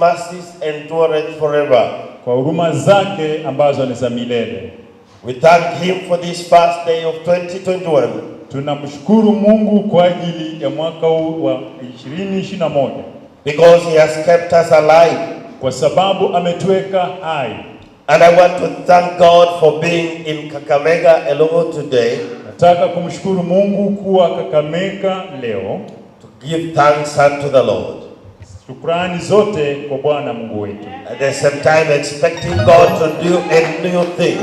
mercies endureth forever. Kwa huruma zake ambazo ni za milele. We thank him for this first day of 2021. Tunamshukuru Mungu kwa ajili ya mwaka huu wa 2021. Because he has kept us alive. Kwa sababu ametuweka hai. And I want to thank God for being in Kakamega alone today. Nataka kumshukuru Mungu kuwa Kakamega leo. To give thanks unto the Lord. Shukrani zote kwa Bwana Mungu wetu. At the same time expecting God to do a new thing.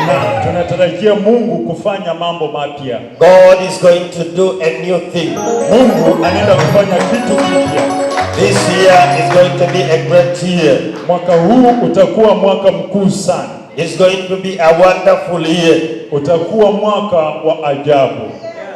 Na tunatarajia Mungu kufanya mambo mapya. God is going to do a new thing. Mungu anaenda kufanya kitu kipya. This year is going to be a great year. Mwaka huu utakuwa mwaka mkuu sana. It's going to be a wonderful year. Utakuwa mwaka wa ajabu.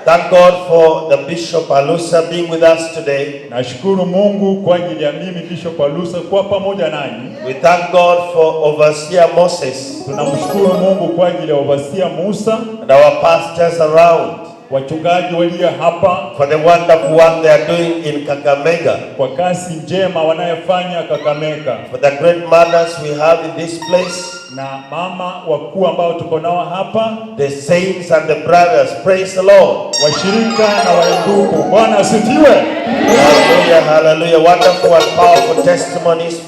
Thank God for the Bishop Alusa being with us today. Nashukuru Mungu kwa ajili ya mimi Bishop Alusa kuwa pamoja nanyi. We thank God for Overseer Moses. Tunamshukuru Mungu kwa ajili ya Overseer Musa and our pastors around. Wachungaji walio hapa for the wonderful work they are doing in Kakamega. Kwa kazi njema wanayofanya Kakamega. For the great mothers we have in this place. Na mama wakuu ambao tuko nao hapa. The saints and the brothers, praise the Lord. Washirika na wandugu, Bwana asifiwe. Hallelujah, hallelujah. Wonderful and powerful testimonies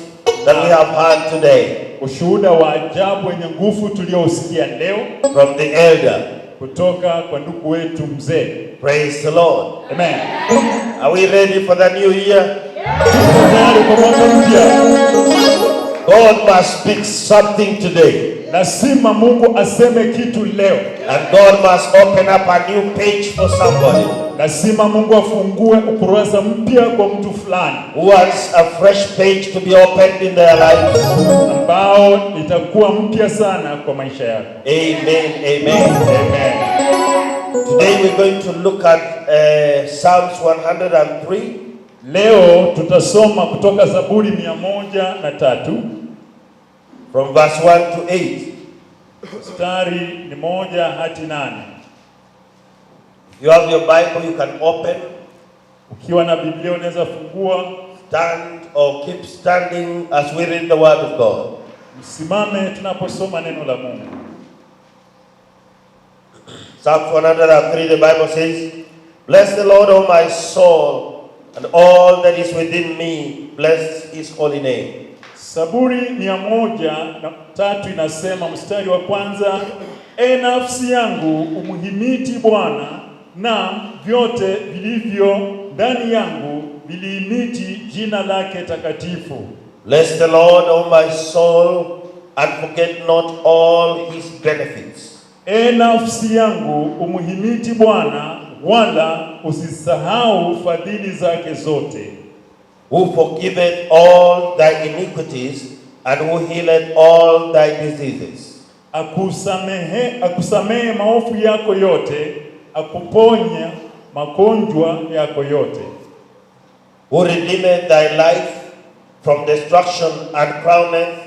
that we have heard today. Ushuhuda wa ajabu wenye nguvu tuliosikia leo from the elder. Kutoka kwa ndugu wetu mzee. Praise the Lord. Amen. Are we ready for the new year? God must speak something today. Lazima Mungu aseme kitu leo. And God must open up a new page for somebody. Lazima Mungu afungue ukurasa mpya kwa mtu fulani. Who wants a fresh page to be opened in their lives. Ambao itakuwa mpya sana kwa maisha yako. Amen, amen, amen. Today we're going to look at Psalms 103. Leo tutasoma kutoka Zaburi 103. From verse 1 to 8. Mstari ni 1 hadi 8. If you have your Bible, you can open. Ukiwa na Biblia unaweza fungua. Stand or keep standing as we read the word of God. Msimame tunaposoma neno la Mungu. Psalm 103, the Bible says, "Bless the Lord, O my soul, and all that is within me, bless his holy name." Zaburi 103 inasema mstari wa kwanza, e nafsi yangu umhimidi Bwana, na vyote vilivyo ndani yangu vilihimidi jina lake takatifu. Bless the Lord, O my soul, and forget not all his benefits. E nafsi yangu umhimidi Bwana, wala usisahau fadhili zake zote. Who forgiveth all thy iniquities, and who healeth all thy diseases. Akusamehe maovu yako yote, akuponya magonjwa yako yote. Who redeemeth thy life from destruction, and crowneth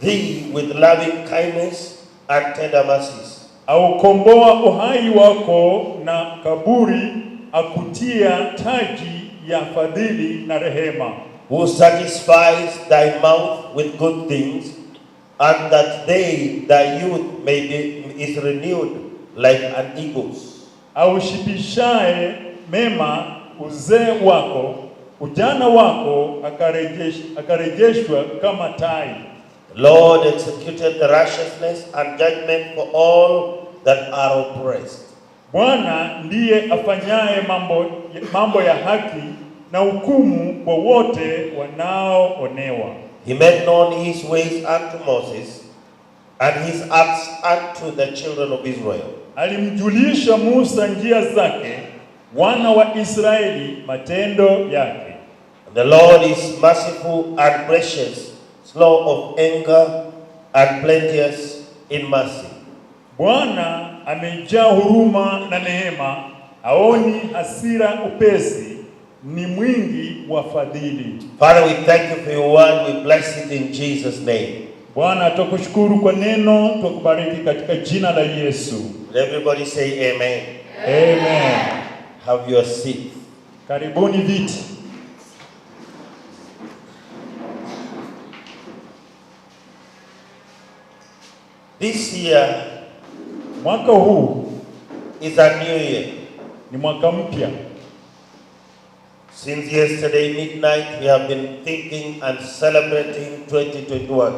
thee with loving kindness and tender mercies. Aukomboa uhai wako na kaburi, akutia taji ya fadhili na rehema. Who satisfies thy mouth with good things, and that thy youth is renewed like an eagle's. Aushibishaye mema uzee wako, ujana wako akarejeshwa kama tai. Lord executed the righteousness and judgment for all that are oppressed. Bwana ndiye afanyaye mambo ya haki na hukumu kwa wote wanaoonewa. He made known his ways unto Moses, and his acts unto the children of Israel. Alimjulisha Musa njia zake, wana wa Israeli matendo yake. The Lord is merciful and gracious, slow of anger and plenteous in mercy. Bwana amejaa huruma na neema, haoni hasira upesi, ni mwingi wa fadhili. Father, we thank you for your word. We bless it in Jesus' name. Bwana tukushukuru kwa neno, tukubariki katika jina la Yesu. Everybody say amen. Amen. Have your seat. Karibuni viti. This year mwaka huu is a new year. ni mwaka mpya. Since yesterday midnight, we have been thinking and celebrating 2021.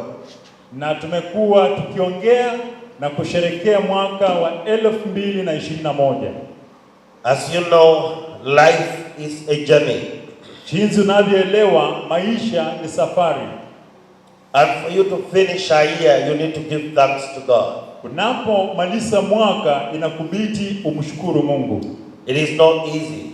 Na tumekuwa tukiongea na kusherekea mwaka wa 2021. As you know, life is a journey. Jinsi unavyoelewa, maisha ni safari. And for you to finish a year, you need to give thanks to God. Unapomaliza mwaka inakubidi umshukuru Mungu. It is not easy.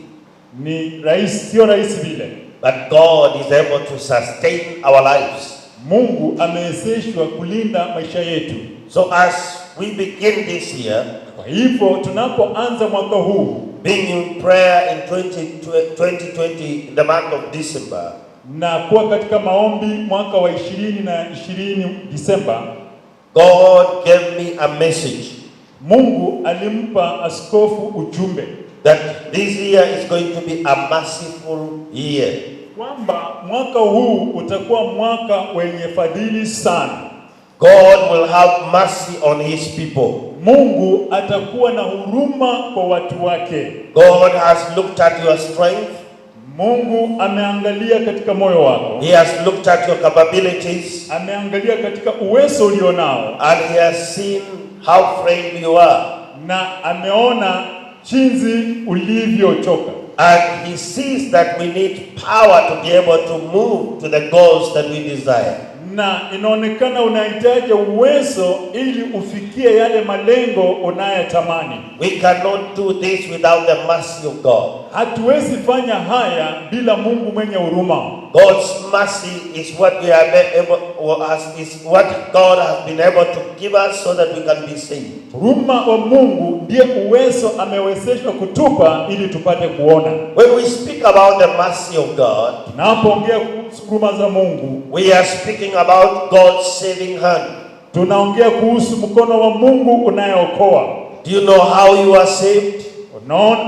Ni rahisi, sio rahisi vile. But God is able to sustain our lives. Mungu amewezeshwa kulinda maisha yetu. So as we begin this year, Kwa hivyo tunapoanza mwaka huu, being in prayer in 2020 in the month of December, na kuwa katika maombi mwaka wa 2020 Disemba, God gave me a message Mungu alimpa askofu ujumbe that this year is going to be a merciful year. kwamba mwaka huu utakuwa mwaka wenye fadhili sana. God will have mercy on his people. Mungu atakuwa na huruma kwa watu wake. God has looked at your strength. Mungu ameangalia katika moyo wako. He has looked at your capabilities. Ameangalia katika uwezo ulionao. And he has seen how frail you are. Na ameona jinsi ulivyochoka. And he sees that we need power to be able to move to the goals that we desire. Na inaonekana unahitaji uwezo ili ufikie yale malengo unayotamani. We cannot do this without the mercy of God. Hatuwezi fanya haya bila Mungu mwenye huruma. God's mercy is what we are able, is what God has been able to give us so that we can be saved. Huruma wa Mungu ndiye uwezo amewezeshwa kutupa ili tupate kuona. When we speak about the mercy of God, tunapoongea kuhusu huruma za Mungu, we are speaking about God's saving hand. Tunaongea kuhusu mkono wa Mungu unayeokoa. Do you know how you are saved?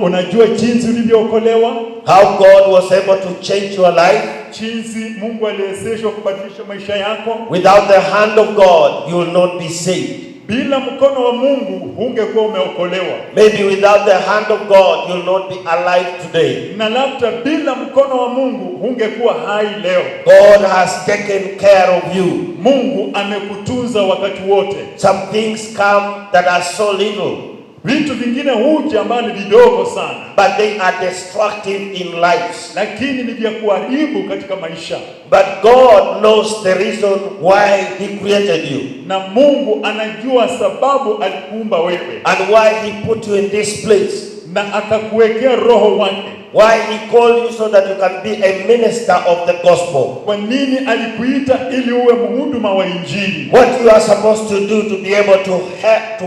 Unajua jinsi ulivyookolewa? How God was able to change your life? Jinsi Mungu aliwezeshwa kubadilisha maisha yako? Without the hand of God, you will not be saved. Bila mkono wa Mungu hungekuwa umeokolewa. Maybe without the hand of God, you will not be alive today. Na labda bila mkono wa Mungu hungekuwa hai leo. God has taken care of you. Mungu amekutunza wakati wote. Some things come that are so little, vitu vingine huja ambavyo ni vidogo sana, but they are destructive in lives. Lakini ni vya kuharibu katika maisha. But God knows the reason why he created you. Na Mungu anajua sababu alikuumba wewe. And why he put you in this place. Na akakuwekea roho wake. Why he called you so that you can be a minister of the gospel. Kwa nini alikuita ili uwe mhuduma wa Injili? What you are supposed to do to be able to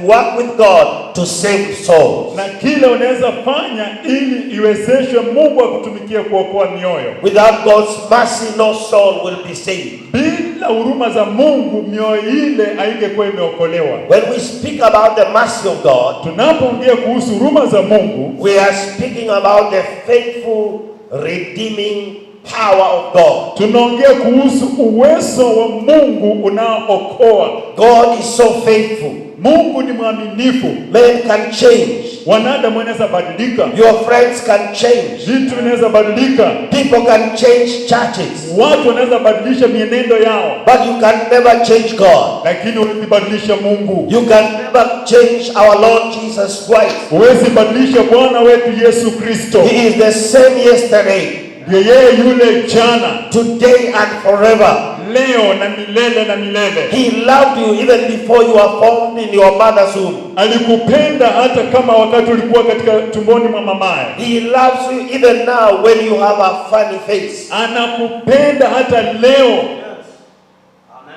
work with God to save souls. Na kile unaweza fanya ili iwezeshe Mungu akutumikie kuokoa mioyo. Without God's mercy, no soul will be saved. Bila huruma za Mungu, mioyo ile haingekuwa imeokolewa. When we speak about the mercy of God, tunapoongea kuhusu huruma za Mungu, we are speaking about the faithful, redeeming power of God. Tunaongea kuhusu uwezo wa Mungu unaookoa. God is so faithful. Mungu ni mwaminifu. Men can change. Wanadamu wanaweza badilika. Your friends can change. Vitu vinaweza badilika. People can change churches. Watu wanaweza badilisha mienendo yao. But you can never change God. Lakini huwezi badilisha Mungu. You can never change our Lord Jesus Christ. Huwezi badilisha Bwana wetu Yesu Kristo. He is the same yesterday. Yeye yule jana, today and forever. Leo na milele na milele. He loved you even before you were formed in your mother's womb. Alikupenda hata kama wakati ulikuwa katika tumboni mwa mamaye. He loves you even now when you have a funny face. Anakupenda hata leo.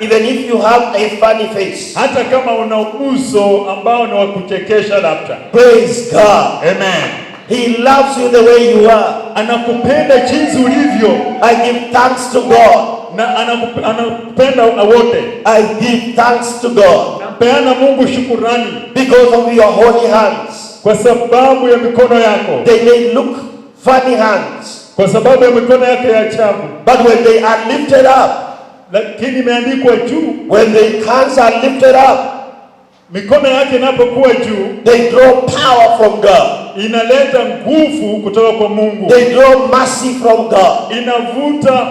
Even if you have a funny face. Hata kama una uso ambao ni wa kuchekesha labda. Praise God. Amen. He loves you the way you are. Anakupenda jinsi ulivyo. I give thanks to God. Na anakupenda wote. I give thanks to God. Nampeana Mungu shukurani. Because of your holy hands. Kwa sababu ya mikono yako. They may look funny hands. Kwa sababu ya mikono yake ya ajabu. But when they are lifted up. Lakini imeandikwa juu. When the hands are lifted up. mikono yake inapokuwa juu, they draw power from God. inaleta nguvu kutoka kwa Mungu. They draw mercy from God. Inavuta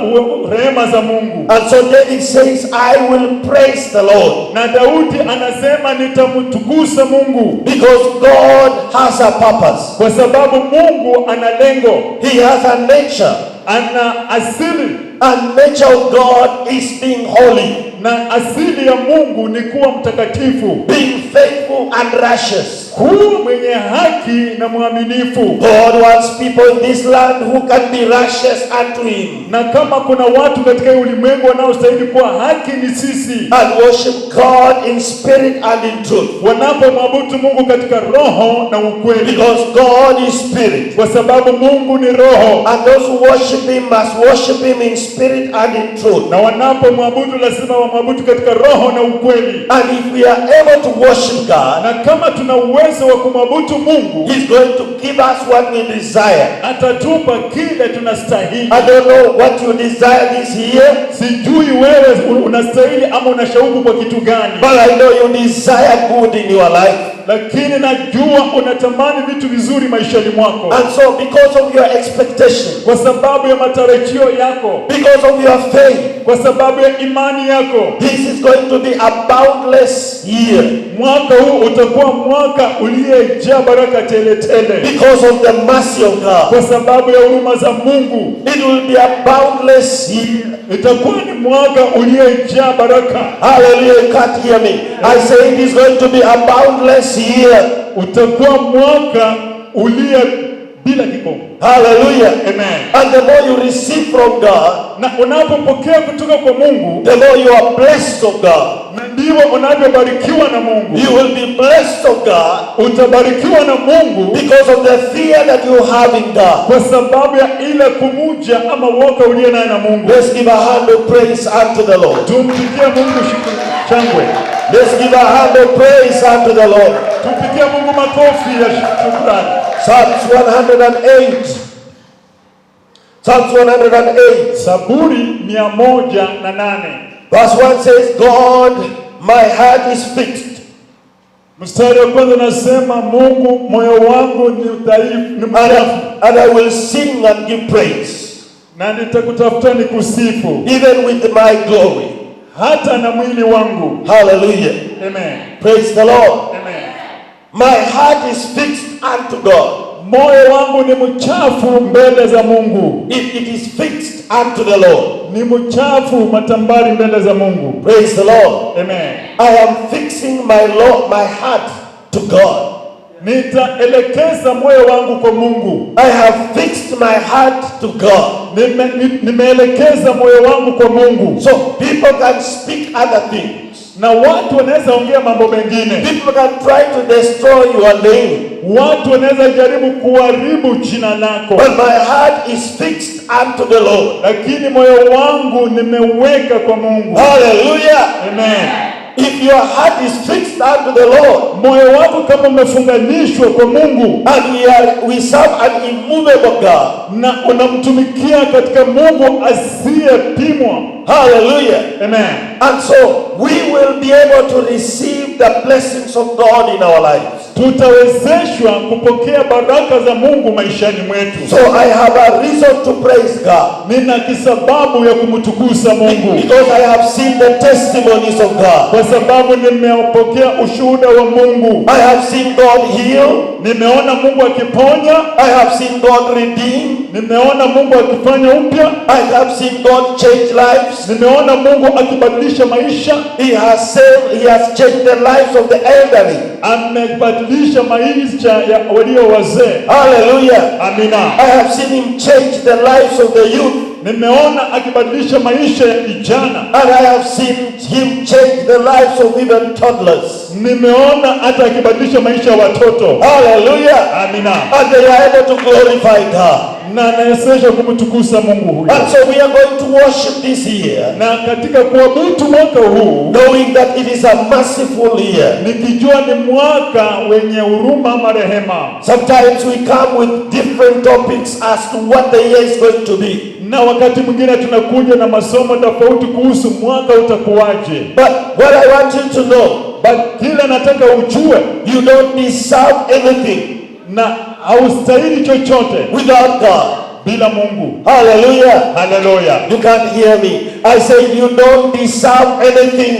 rehema za Mungu. And so David says, I will praise the Lord. Na Daudi anasema nitamtukuza Mungu. Because God has a purpose. Kwa sababu Mungu ana lengo. He has a nature. Ana asili. And nature of God is being holy. Na asili ya Mungu ni kuwa mtakatifu. Being faithful and righteous. Kuwa mwenye haki na mwaminifu. God wants people in this land who can be righteous unto him. Na kama kuna watu katika ulimwengu wanaostahili kuwa haki ni sisi. And worship God in spirit and in truth. Wanapomwabudu Mungu katika roho na ukweli. Because God is spirit. Kwa sababu Mungu ni roho. And those who worship him must worship him in spirit and in truth. Na wanapomwabudu lazima wamwabudu katika roho na ukweli. And if we are able to worship God, na kama tuna uwezo wa kumwabudu Mungu, he's going to give us what we desire. Atatupa kile tunastahili. I don't know what you desire this year. Sijui wewe unastahili ama unashauku kwa kitu gani. But I know you desire good in your life. Lakini najua unatamani vitu vizuri maishani mwako. And so because of your expectation, kwa sababu ya matarajio yako, because of your faith, kwa sababu ya imani yako, this is going to be a boundless year. Mwaka huu utakuwa mwaka uliyejaa baraka tele tele. Because of the mercy of God. Kwa sababu ya huruma za Mungu. It will be a boundless year. Itakuwa ni mwaka uliyejaa baraka. Hallelujah, you can't hear me. I say it is going to be a boundless year. Utakuwa mwaka uliye bila kikomo. Hallelujah. Amen. And the more you receive from God, na unapopokea kutoka kwa Mungu, the more you are blessed of God. na ndivyo unavyobarikiwa na Mungu. You will be blessed of God. Utabarikiwa na Mungu because of the fear that you have in God. Kwa sababu ya ile kumuja ama woga uliye nayo na Mungu. Let's give a hand of praise unto the Lord. Tumpigie Mungu shangwe. Let's give a hand of praise unto the Lord. Tumpigie Mungu makofi ya shukrani. Psalms 108. Psalms 108. Zaburi 108. Verse 1 says, God, my heart is fixed. Mstari wa kwanza nasema Mungu moyo wangu ni dhaifu, ni mdhaifu. And I will sing and give praise. Na nitakutafuta nikusifu. Even with my glory. Hata na mwili wangu. Hallelujah. Amen. Praise the Lord. Amen. My heart is fixed unto God. Moyo wangu ni mchafu mbele za Mungu. It is fixed unto the Lord. Ni mchafu matambari mbele za Mungu. Praise the Lord. Amen. I am fixing my heart to God. Nitaelekeza moyo wangu kwa Mungu. I have fixed my heart to God. Nimeelekeza moyo wangu kwa Mungu. So people can speak other things. Na watu wanaweza ongea mambo mengine. People can try to destroy your name. Watu wanaweza jaribu kuharibu jina lako. But my heart is fixed unto the Lord. Lakini moyo wangu nimeweka kwa Mungu. Hallelujah. Amen. If your heart is fixed unto the Lord, moyo wako kama umefunganishwa kwa Mungu, and we serve an immovable God, na unamtumikia katika Mungu asiyepimwa. Hallelujah. Amen. And so we will be able to receive the blessings of God in our lives. Tutawezeshwa kupokea baraka za Mungu maishani mwetu. So I have a reason to praise God. Nina kisababu ya kumtukuza Mungu. Because I have seen the testimonies of God. Kwa sababu nimeupokea ushuhuda wa Mungu. I have seen God heal. Nimeona Mungu akiponya. I have seen God redeem. Nimeona Mungu akifanya upya. I have seen God change lives. Nimeona Mungu akibadilisha maisha. He has changed the lives of the elderly. Amebadilisha maisha ya walio wazee. Hallelujah. Amina. I have seen him change the lives of the youth. Nimeona akibadilisha maisha ya vijana. And I have seen him change the lives of even toddlers. Nimeona hata akibadilisha maisha ya watoto. Hallelujah. Amina. And they are able to glorify God. na anawezesha kumtukuza Mungu huyo. And so we are going to worship this year, Na katika kuabudu mwaka huu, knowing that it is a merciful year. nikijua ni mwaka wenye huruma ama rehema. Sometimes we come with different topics as to what the year is going to be. Na wakati mwingine tunakuja na masomo tofauti kuhusu mwaka utakuwaje. But what I want you to know, But kila nataka ujue, you don't deserve anything na haustahili chochote without God. bila Mungu. Hallelujah. Haleluya. You can't hear me. I say you don't deserve anything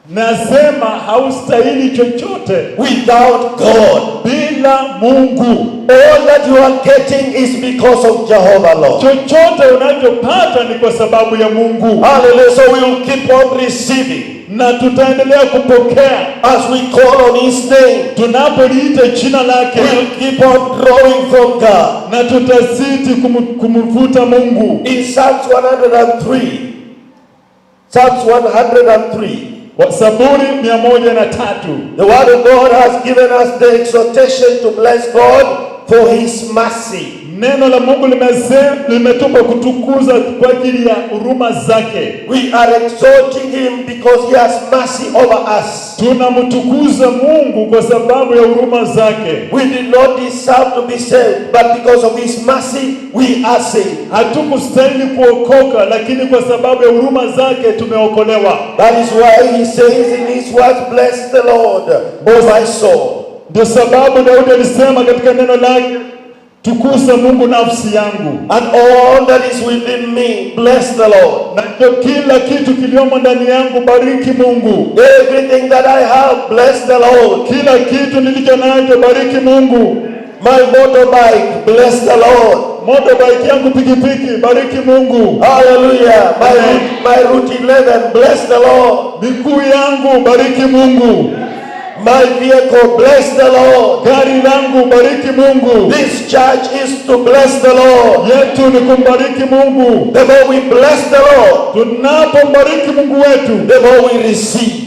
Nasema haustahili chochote without God. bila Mungu. All that you are getting is because of Jehovah Lord. Chochote unachopata ni kwa sababu ya Mungu. Hallelujah. So we will keep on receiving Na tutaendelea kupokea as we call on His name. tunapoliita jina lake. We'll keep on drawing from God. Na tutasiti kumvuta Mungu. In Psalms 103, Psalms 103, Zaburi 103. the word of God has given us the exhortation to bless God for His mercy. Neno la Mungu limetupa kutukuza kwa ajili ya huruma zake. We are exalting Him because He has mercy over us. Tunamtukuza Mungu kwa sababu ya huruma zake. We did not deserve to be saved, but because of His mercy, we are saved. Hatukustahili kuokoka, lakini kwa sababu ya huruma zake tumeokolewa. That is why He says in His words, bless the Lord, O my soul. Ndio sababu Daudi alisema katika neno lake, tukuza Mungu nafsi yangu. And all that is within me, bless the Lord. Na kila kitu kiliomo ndani yangu, bariki Mungu. Everything that I have, bless the Lord. Kila kitu nilicho nacho, bariki Mungu. My motorbike, bless the Lord. Motorbike yangu, pikipiki, bariki Mungu. Hallelujah. My route 11, bless the Lord. Miguu yangu, bariki Mungu. My vehicle, bless the Lord. Gari langu, bariki Mungu. This church is to bless the Lord. Yetu ni kumbariki Mungu. The more we bless the Lord, Tunapombariki Mungu wetu, the more we receive.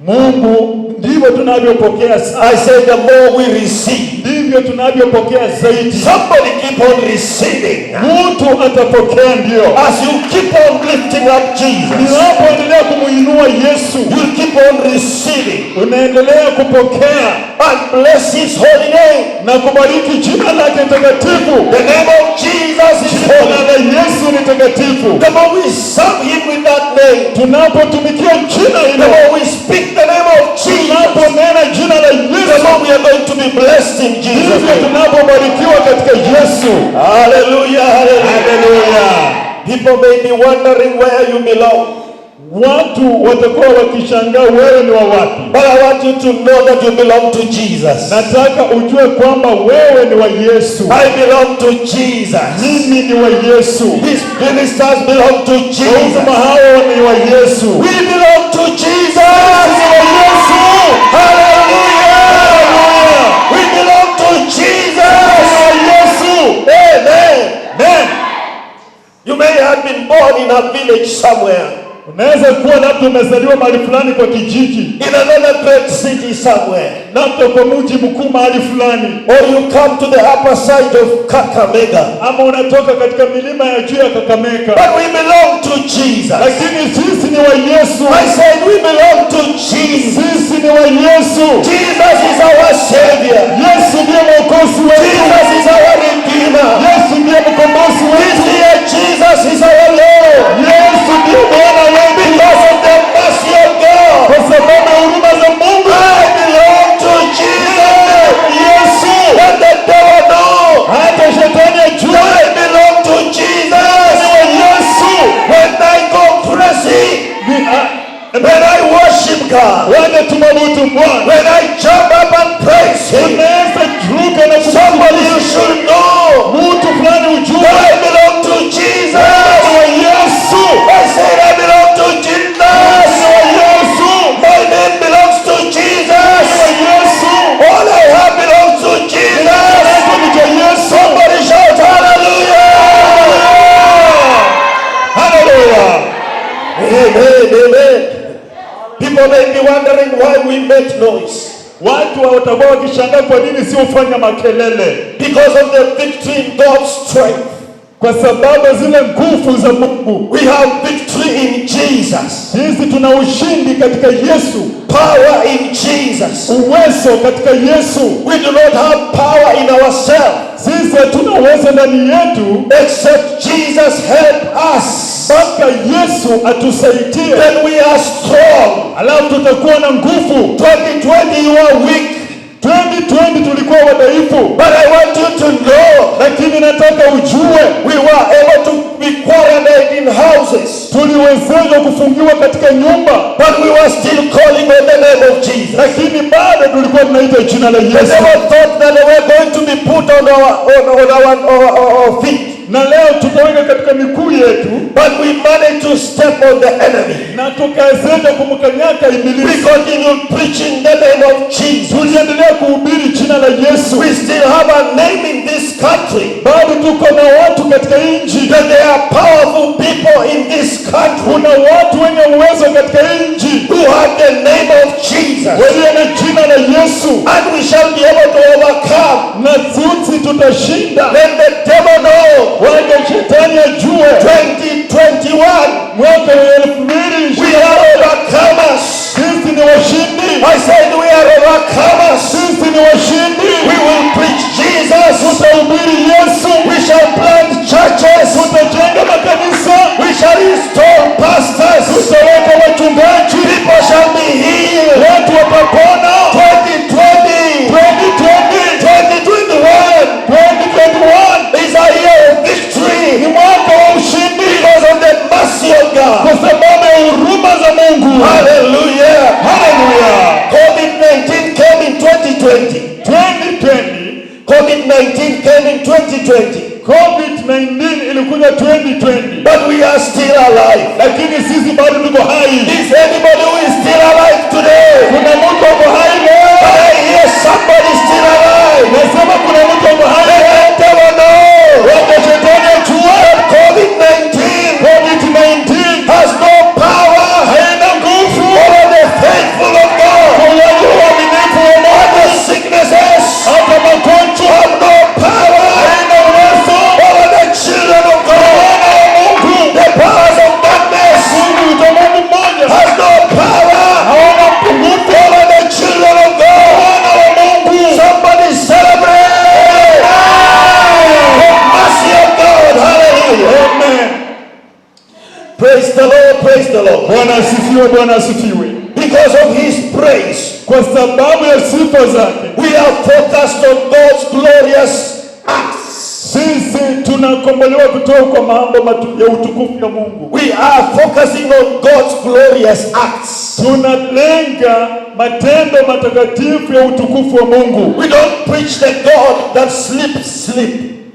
Mungu ndivyo tunavyopokea. I say the more we receive, Ndivyo tunavyopokea zaidi. somebody keep on receiving. Mtu atapokea ndio. As you keep on lifting up Jesus, Unapoendelea kumuinua Yesu, you keep on receiving unaendelea kupokea and bless His holy name. na kubariki jina lake takatifu. The name of Jesus is Jina holy. la Yesu ni takatifu. The more we serve Him with that name, Tunapotumikia jina the hilo, more we speak the name of Jesus, tunaponena jina la the Yesu, more we are going to be blessed in Jesus' ndivyo name. tunapobarikiwa katika Yesu. Hallelujah, hallelujah. Haleluya. People may be wondering where you belong, Watu watakuwa wakishangaa wewe ni wa wapi. but I want you to know that you belong to Jesus. Nataka ujue kwamba wewe ni wa Yesu. I belong to Jesus. Mimi ni wa Yesu. His ministers belong to Jesus. Huduma hao ni wa Yesu. We belong to Jesus. Ni wa Yesu. Hallelujah. We belong to Ni Jesus. wa Yesu. Amen. Amen. You may have been born in a village somewhere, Unaweza kuwa labda umezaliwa mahali fulani kwa kijiji, in another great city somewhere, labda kwa mji mkuu mahali fulani, or you come to the upper side of Kakamega. ama unatoka katika milima ya juu ya Kakamega. But we belong to Jesus. Lakini sisi ni wa Yesu. I said we belong to Jesus. Sisi ni wa Yesu. Jesus is our Savior. Yesu ndiye mwokozi wetu. Jesus is our Redeemer. Yesu ndiye mkombozi This wetu. year Jesus is our Lord. Yesu ndiye Bwana wetu. Because of the mercy of God, Kwa sababu ya huruma za Mungu. I belong to Jesus. Yesu. Let the devil know Hata shetani ajue I belong to Jesus. ni wa Yesu. When I go crazy, when I worship God, Wende tumabudu Bwana. when I jump up and praise Him, Unaweza kuruka na somebody you should know mtu fulani ujue that I belong to ni Jesus. wa Yesu. I said I belong to Ni Jesus. wa Yesu. My name belongs to Ni Jesus. wa Yesu. All I have belongs to Jesus. Ni wa Yesu. Somebody shout hallelujah. Hallelujah. Amen, amen. People may be wondering why we make noise. Watu watakuwa wakishangaa kwa nini si ufanya makelele. Because of the victory in God's strength. kwa sababu zile nguvu za Mungu. We have victory in Jesus. Sisi tuna ushindi katika Yesu. Power in Jesus. Uwezo katika Yesu. We do not have power in ourselves. Sisi hatuna uwezo ndani yetu except Jesus help us. Mpaka Yesu atusaidie. Then we are strong. Alafu tutakuwa na nguvu. 2020 you are weak. 2020 tulikuwa wadhaifu. But I want you to know, lakini nataka ujue, we were able to be quarantined in houses. Tuliwezeshwa kufungiwa katika nyumba. But we were still calling on the name of Jesus. Lakini bado tulikuwa tunaita jina la Yesu. They never thought that they were going to be put on our feet. Na leo tutaweka katika miguu yetu. But we managed to step on the enemy. Na tukaweza kumkanyaka ibilisi. We continued preaching the name of Jesus. Tuliendelea kuhubiri jina la Yesu. We still have a name in this country. Bado tuko na watu katika nchi. That there are powerful people in this country. Kuna watu wenye uwezo katika nchi who have the name of Jesus. walio na jina la Yesu. And we shall be able to overcome. Na sisi tutashinda. Let the devil know. Waje shetani ajue. 2021 mwaka wa 2020 we are overcomers. Sisi ni washindi. I said we are overcomers. Sisi ni washindi. We will preach Jesus. Tutahubiri Yesu. We shall plant churches. Tutajenga makanisa. We shall install pastors. Tutaweka wachungaji. People shall be healed. Watu watapona. 2020 2021 is a year of victory. Ni mwaka wa ushindi. Because of the mercy of God. Kwa sababu ya huruma za Mungu. Hallelujah. Hallelujah. COVID-19 came in 2020. 2020. COVID-19 came in 2020. COVID-19 ilikuja 2020. But we are still alive. Lakini sisi bado tuko hai. Is anybody who is still alive today? Kuna mtu yuko hai leo? I hear somebody still alive. Nasema kuna mtu yuko hai. Let the devil know. Wacha shetani ajue. COVID-19 has no power. Haina nguvu over the faithful of God. kwa wale waaminifu wa Mungu. And the sicknesses Hata magonjwa have no power haina uwezo over the children of God. The powers of darkness Mungu ni Mungu mmoja. has no power Hawana nguvu over the children of God. Somebody celebrate the mercy of God. Hallelujah. Amen. Praise the Lord, praise the Lord. Bwana asifiwe, Bwana asifiwe. Because of his praise, Kwa sababu ya sifa zake, we are focused on God's glorious acts. sisi tunakombolewa kutoka kwa mambo ya utukufu ya Mungu. We are focusing on God's glorious acts. Tunalenga matendo matakatifu ya utukufu wa Mungu. We don't preach the God that sleep.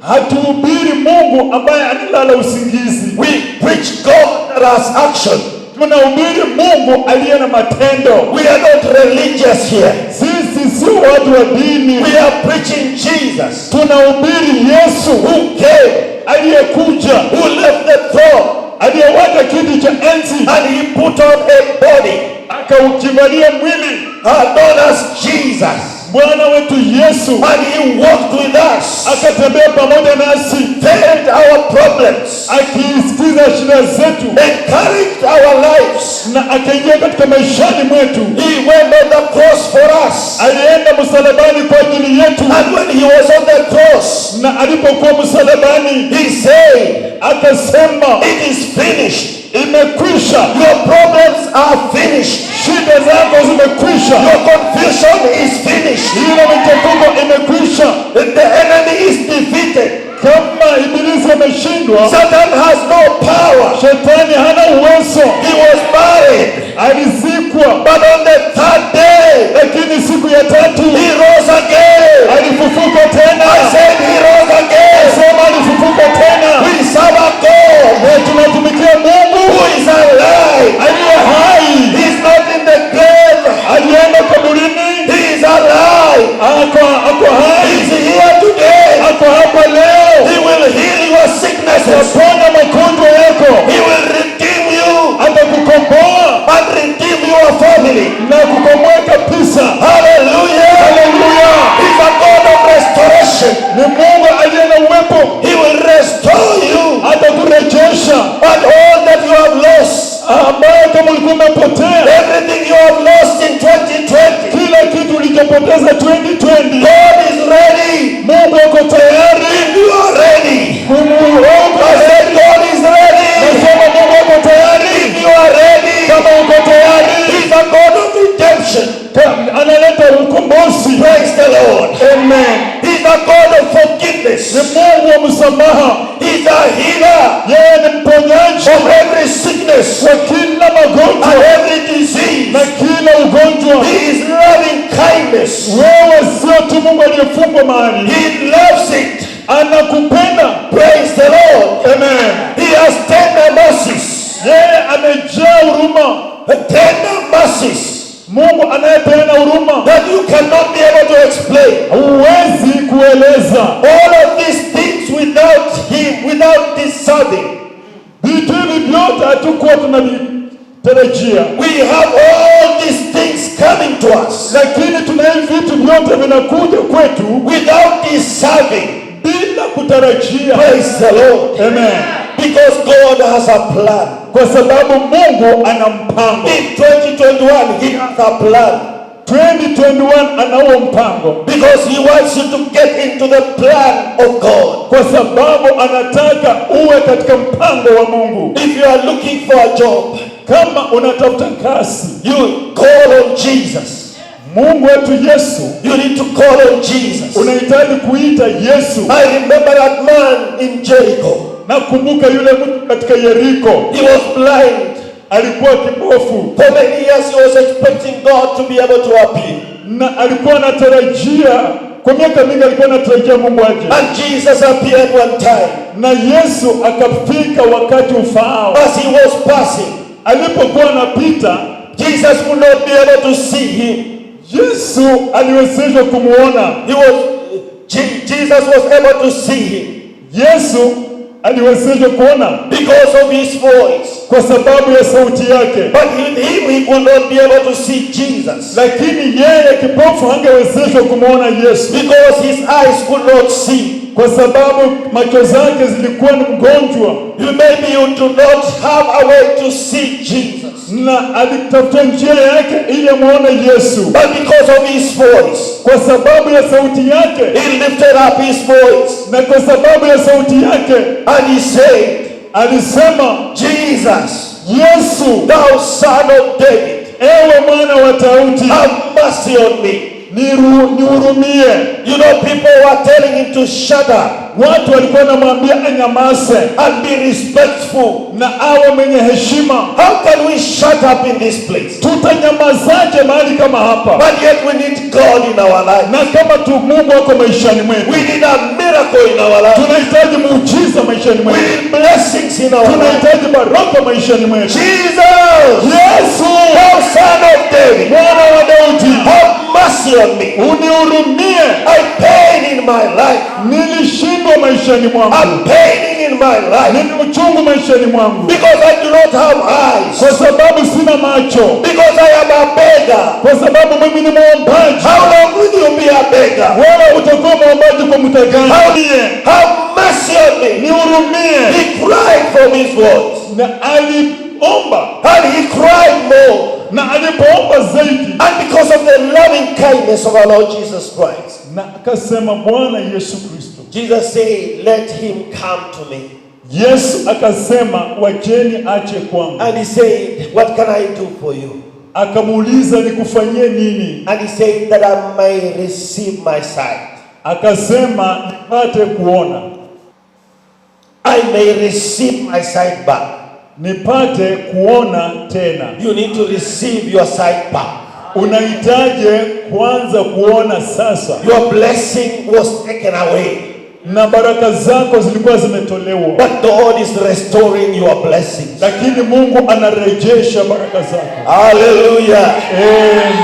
Hatuhubiri Mungu ambaye analala usingizi. We preach God that has action. Tunahubiri Mungu aliye na matendo. We are not religious here. Sisi si watu wa dini. We are preaching Jesus, Tunahubiri Yesu who came, aliyekuja, who left the throne, aliyeweka kiti cha enzi, and he put on a body akaukivalia mwili, known as Jesus. Bwana wetu Yesu, And he walked with us, akatembea pamoja nasi, felt our problems, akisikiza shida zetu, encouraged our lives. na akaingia katika maishani mwetu. He went on the cross for us. Alienda msalabani kwa ajili yetu, And when he was on the cross, na alipokuwa msalabani, he said, akasema, it is finished. imekwisha. Your problems are finished. Shida zako zimekwisha. Your confusion is finished. Ile michepuko imekwisha. The enemy is defeated. Kama ibilisi ameshindwa, Satan has no power. shetani hana uwezo. He was buried. Alizikwa, But on the third day, lakini siku ya tatu he rose again. alifufuka tena. I said he rose again. Sema alifufuka tena. We serve a God Na tunatumikia Mungu who is alive. aliye hai. He is not in the grave. Alienda kaburini, He is alive. ako hai, He is here today. ako hapa leo. He will heal your sicknesses. Ataponya magonjwa yako, He will redeem you atakukomboa and redeem your family. msamaha. He's a healer Yeye ni mponyaji of every sickness wa kila magonjwa and every disease. na kila ugonjwa. He is loving kindness. Wewe sio tu Mungu aliyefungwa mahali, He loves it. anakupenda. Praise the Lord. Amen. He has tender mercies. Yeye amejaa huruma. Tender mercies Mungu anayepeana huruma that you cannot be able to explain. huwezi kueleza. All of these things without Him, without deserving. Vitu hivi vyote hatukuwa tunavitarajia, We have all these things coming to us lakini tuna hivi vitu vyote vinakuja kwetu without deserving. bila kutarajia. Praise the Lord. Amen. Because God has a plan. Kwa sababu Mungu ana mpango. In 2021, He has a plan. 2021 anao mpango, Because He wants you to get into the plan of God. kwa sababu anataka uwe katika mpango wa Mungu. If you are looking for a job, Kama unatafuta kazi, you call on Jesus. Mungu wetu Yesu, You need to call on Jesus. unahitaji kuita Yesu. I remember that man in Jericho. Nakumbuka yule mtu katika Yeriko, He was blind. alikuwa kipofu For many years he was expecting God to be able to appear. na alikuwa anatarajia, kwa miaka mingi alikuwa anatarajia Mungu aje, And Jesus appeared one time. na Yesu akafika wakati ufaao. As he was passing, Alipokuwa anapita, Jesus would not be able to see him. Yesu aliwezeshwa kumuona. Jesus was able to see him Yesu aliwezeshwa kuona because of his voice. kwa sababu ya sauti yake, But with him he could not be able to see Jesus lakini yeye kipofu hangewezeshwa kumuona Yesu because his eyes could not see. kwa sababu macho zake zilikuwa ni mgonjwa, Maybe you do not have a way to see Jesus. na alitafuta njia yake ili amuone Yesu. But because of his voice, Kwa sababu ya sauti yake he lifted up his voice na kwa sababu ya sauti yake and he said, alisema, Jesus, Yesu, thou son of David, ewe mwana wa Daudi, have mercy on me. nihurumie. You know, people were telling him to shut up Watu walikuwa wanamwambia anyamaze and be respectful. na awe mwenye heshima. How can we shut up in this place? Tutanyamazaje mahali kama hapa? But yet we need God in our life. Na kama tu Mungu wako maishani mwetu, We need a miracle in our life. tunahitaji muujiza maishani We mwetu, need blessings in our life. tunahitaji baraka maishani mwetu. Jesus, Yesu, thou son of David, mwana wa Daudi, have mercy on me. unihurumie. I pain in my life. Nilishindwa maishani mwangu, I'm paining in my life nina uchungu maishani mwangu, because I do not have eyes. kwa sababu sina macho, Because I am a beggar. kwa sababu mimi ni mwombaji. How long will you be a beggar? Wewe utakuwa mwombaji kwa muda gani? Have mercy on me. Nihurumie. He cried from his voice. Na aliomba, And he cried more. na alipoomba zaidi, And because of the loving kindness of our Lord Jesus Christ, na akasema, Bwana Yesu Kristo. Jesus said, let him come to me. Yesu akasema, wacheni ache kwangu. And he said, what can I do for you? Akamuuliza, nikufanyie nini? And he said that I may receive my sight. Akasema, nipate kuona, I may receive my sight back. nipate kuona tena. You need to receive your sight back. Unahitaje kwanza kuona sasa, Your blessing was taken away, na baraka zako zilikuwa zimetolewa, but God is restoring your blessings. lakini Mungu anarejesha baraka zako. Hallelujah.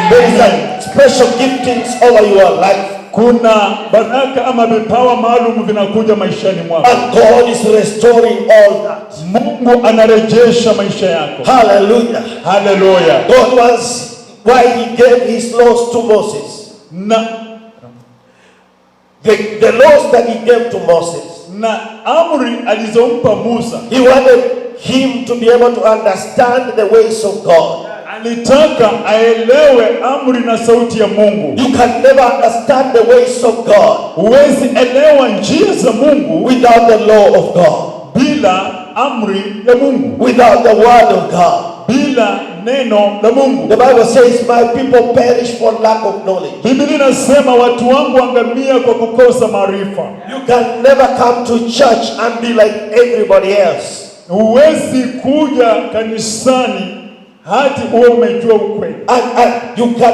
There is Amen. a special giftings over your life, Kuna baraka ama vipawa maalum vinakuja maishani mwako. and God is restoring all that. Mungu anarejesha maisha yako. Hallelujah. Haleluya. God was, why he gave his laws to Moses, Na the laws that he gave to Moses, na amri alizompa Musa, he wanted him to be able to understand the ways of God. alitaka aelewe amri na sauti ya Mungu. You can never understand the ways of God Huwezi elewa njia za Mungu without the law of God, bila amri ya Mungu, without the word of God. bila neno la Mungu. The Bible says, my people perish for lack of knowledge. Biblia inasema watu wangu angamia kwa kukosa maarifa. You can never come to church and be like everybody else. Huwezi kuja kanisani hadi uwe umejua ukweli. And you can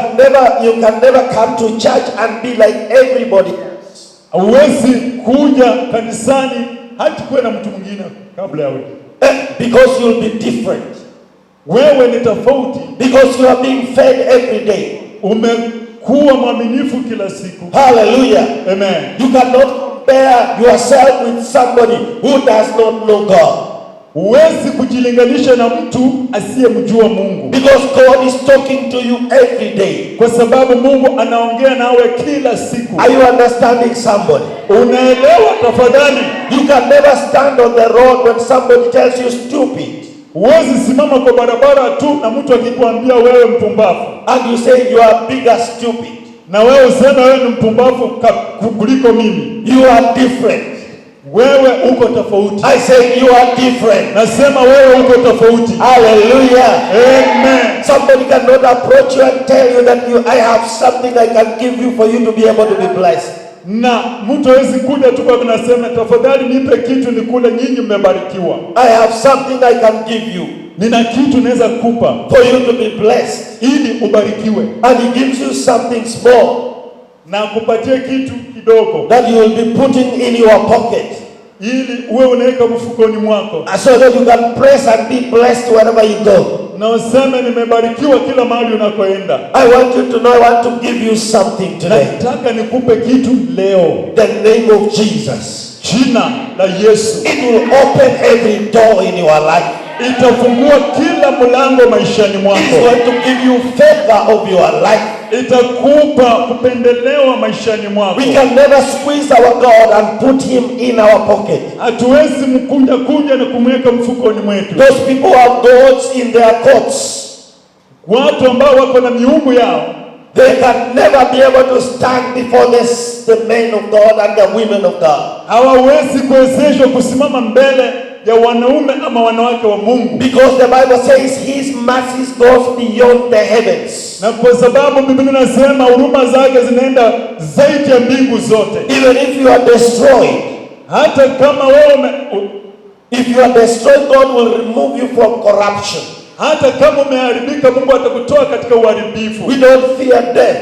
never come to church and be like everybody else. Huwezi kuja kanisani hadi kuwe na mtu mwingine kabla ya wewe. Because you'll be different. Wewe ni tofauti. Because you are being fed every day. Umekuwa mwaminifu kila siku. Hallelujah. Amen. You cannot compare yourself with somebody who does not know God. Huwezi kujilinganisha na mtu asiyemjua Mungu. Because God is talking to you every day. Kwa sababu Mungu anaongea nawe kila siku. Are you understanding somebody? Unaelewa tafadhali? You can never stand on the road when somebody tells you stupid. Huwezi simama kwa barabara tu na mtu akikwambia wewe mpumbavu. And you say you are bigger stupid. Na wewe useme wewe ni mpumbavu kuliko mimi. You are different. Wewe uko tofauti. I say you are different. Nasema wewe uko tofauti. Hallelujah. Amen. Somebody cannot approach you and tell you that I have something I can give you for you to be able to be blessed. Na mtu hawezi kuja tu kwa kunasema tafadhali nipe kitu nikule, nyinyi mmebarikiwa. I have something I can give you. Nina kitu naweza kupa for you to be blessed. ili ubarikiwe. And he gives you something small. Na kupatia kitu kidogo that you will be putting in your pocket. Ili uwe unaweka mfukoni mwako. So that you can press and be blessed wherever you go. Na useme nimebarikiwa kila mahali unakoenda. I want you to know, I want to give you something today. Nataka nikupe kitu leo. The name of Jesus. Jina la Yesu. It will open every door in your life. Itafungua kila mlango maishani mwako. It's going to give you favor of your life. Itakupa kupendelewa maishani mwako. We can never squeeze our God and put him in our pocket. Hatuwezi kuja na kumweka mfukoni mwetu. Those people have gods in their courts. Watu ambao wako na miungu yao, they can never be able to stand before the men of God and the women of God. Hawawezi kuwezeshwa kusimama mbele ya wanaume ama wanawake wa Mungu. Because the Bible says his mercies goes beyond the heavens. Na kwa sababu Biblia inasema huruma zake zinaenda zaidi ya mbingu zote. Even if you are destroyed, hata kama wewe if you are destroyed, God will remove you from corruption. Hata kama umeharibika, Mungu atakutoa katika uharibifu. We don't fear death.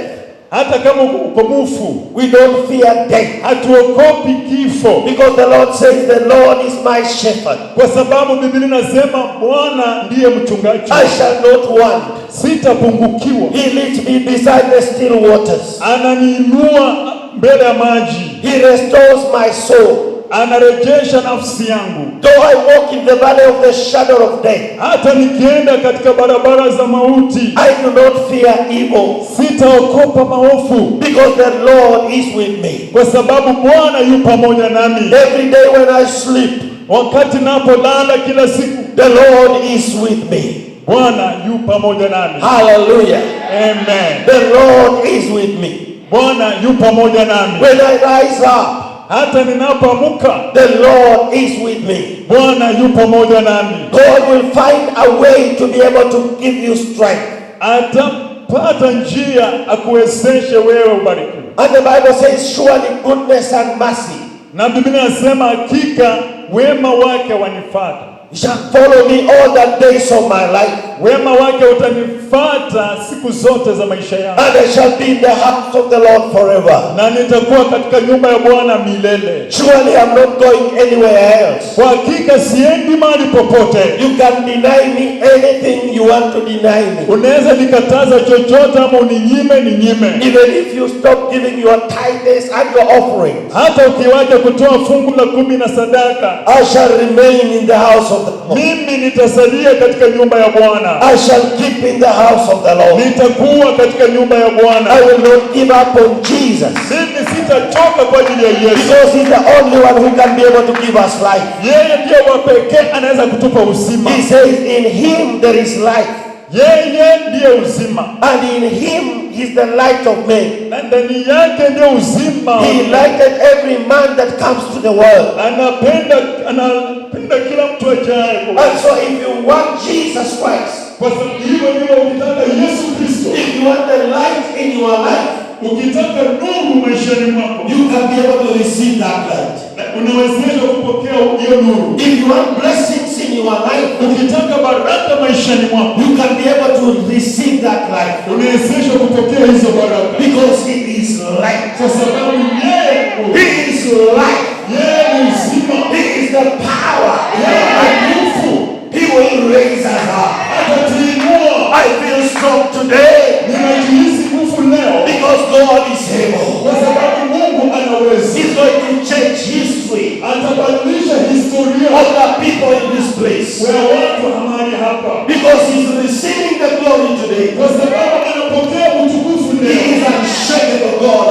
Hata kama uko mfu, we don't fear death. Hatuogopi kifo. Because the Lord says the Lord is my shepherd. Kwa sababu Biblia inasema Bwana ndiye mchungaji. I shall not want. Sitapungukiwa. He leads me beside the still waters. Ananiinua mbele ya maji. He restores my soul. Anarejesha nafsi yangu. Though I walk in the valley of the shadow of death, hata nikienda katika barabara za mauti, I do not fear evil. Sitaogopa maovu. Because the Lord is with me. Kwa sababu Bwana yu pamoja nami. Every day when I sleep, wakati napolala kila siku, the Lord is with me. Bwana yu pamoja nami. Hallelujah. Amen. The Lord is with me. Bwana yu pamoja nami. When I rise up, hata ninapoamka, the Lord is with me. Bwana yu pamoja nami. God will find a way to be able to give you strength. Atapata njia akuwezeshe wewe ubarikiwe. And the Bible says surely goodness and mercy. Na Biblia inasema hakika wema wake wanifuata. You shall follow me all the days of my life. Wema wake utanifuata siku zote za maisha yangu. And I shall be in the house of the Lord forever. Na nitakuwa katika nyumba ya Bwana milele. Surely I'm not going anywhere else. Kwa hakika siendi mahali popote. You can deny me anything you want to deny me. Unaweza nikataza chochote ama uninyime ninyime. Even if you stop giving your tithes and your offerings. Hata ukiwacha kutoa fungu la 10 na sadaka. I shall remain in the house of the Lord. Mimi nitasalia katika nyumba ya Bwana. I shall keep in the house of the Lord. Nitakuwa katika nyumba ya Bwana. I will not give up on Jesus. Mimi sitachoka kwa ajili ya Yesu. Because he's the only one who can be able to give us life. Yeye ndiye wa pekee anaweza kutupa uzima. He says in him there is life. Yeye ndiye uzima. And in him is the light of men. Na ndani yake ndiye uzima. He lighted every man that comes to the world. Anapenda kila mtu ajaye. And so if you want Jesus Christ, Kwa sababu hivyo ndivyo ukitaka Yesu Kristo. If you want the light in your life, ukitaka nuru maishani mwako, you can be able to receive that light. Unawezeshwa kupokea hiyo nuru. If you want blessings in your life, ukitaka baraka maishani mwako, you can be able to receive that light. Unawezeshwa kupokea hizo baraka. Because he is light. Kwa sababu yeye he is light. Yeye ni uzima. He is the power. Yeye ni nguvu. He will raise us up. Atatuinua. I feel strong today. Ninajihisi nguvu leo. Because God is able. Kwa sababu Mungu anaweza. He's going to change history. Atabadilisha historia of the people in this place. Where watu hamani hapa. Because he's receiving the glory today. Kwa sababu anapokea utukufu leo. He is unshakable God.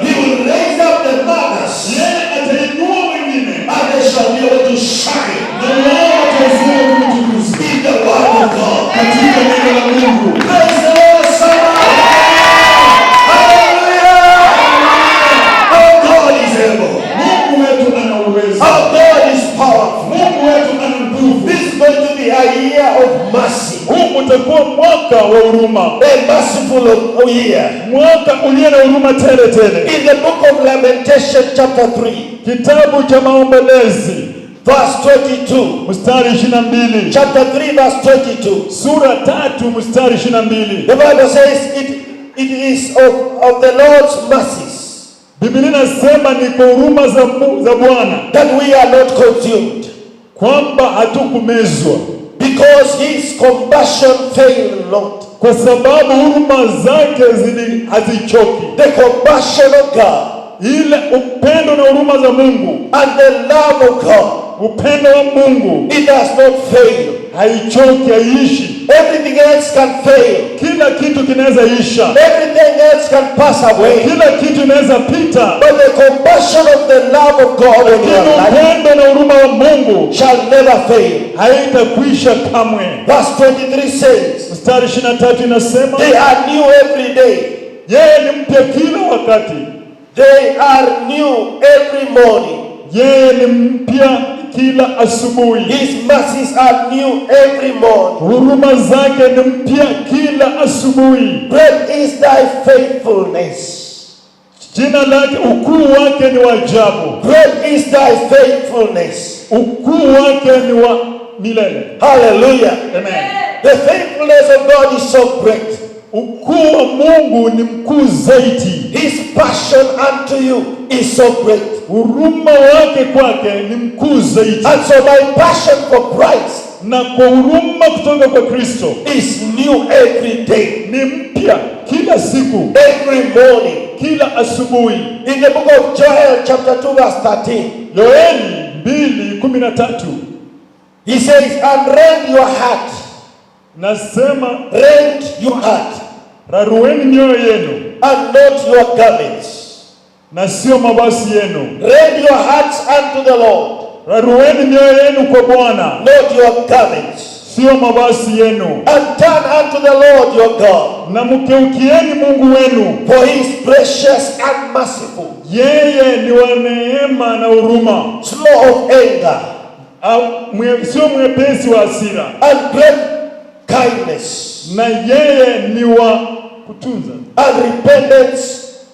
He will raise up the mothers. And they shall be able to shine. In the word of God. Praise the Lord, somebody. Hallelujah. Our God is able. Our God is powerful. This is going to be a year of mercy. Utakuwa mwaka wa huruma. A merciful year. Mwaka ulio na huruma tele tele. In the book of Lamentation chapter 3. Kitabu cha Maombolezi verse 22. Mstari 22. Chapter 3 verse 22. Sura 3 mstari 22. The Bible says it is of the Lord's mercies. Biblia inasema ni kwa huruma za Bwana that we are not consumed. Kwamba hatukumezwa. Because his compassion fail not. Kwa sababu huruma zake hazichoki. The compassion of God. Ile upendo na huruma za Mungu. And the love of God. Upendo wa Mungu. It does not fail. Haichoki, haiishi. Everything else can fail. Kila kitu kinaweza isha. Everything else can pass away. Kila kitu inaweza pita. But the compassion of the love of God in your life. Upendo na huruma wa Mungu shall never fail. Haitakwisha kamwe. Verse 23 says. Mstari 23 inasema. They are new every day. Yeye ni mpya kila wakati. They are new every morning. Yeye ni mpya kila asubuhi. His mercies are new every morning. Huruma zake ni mpya kila asubuhi. Great is thy faithfulness. Jina lake, ukuu wake ni wa ajabu. Great is thy faithfulness. Ukuu wake ni wa milele. Hallelujah. Amen. The faithfulness of God is so great. Ukuu wa Mungu ni mkuu zaidi. His passion unto you is so great. Huruma wake kwake ni mkuu zaidi. And so my passion for Christ, na kwa huruma kutoka kwa Kristo, is new every day. Ni mpya kila siku. Every morning. Kila asubuhi. In the book of Joel chapter 2 verse 13. Yoeli 2:13. He says, and rend your heart. Nasema rend your heart. Rarueni mioyo yenu. And not your garments. Na sio mavazi yenu. Rend your hearts unto the Lord. Rarueni mioyo yenu kwa Bwana. Not your garments. Sio mavazi yenu. And turn unto the Lord your God. Na mkeukieni Mungu wenu. For he is precious and merciful. Yeye ni wa neema na huruma. Slow of anger. Sio mwepesi wa hasira. And great kindness. Na yeye ni wa kutunza. And repentance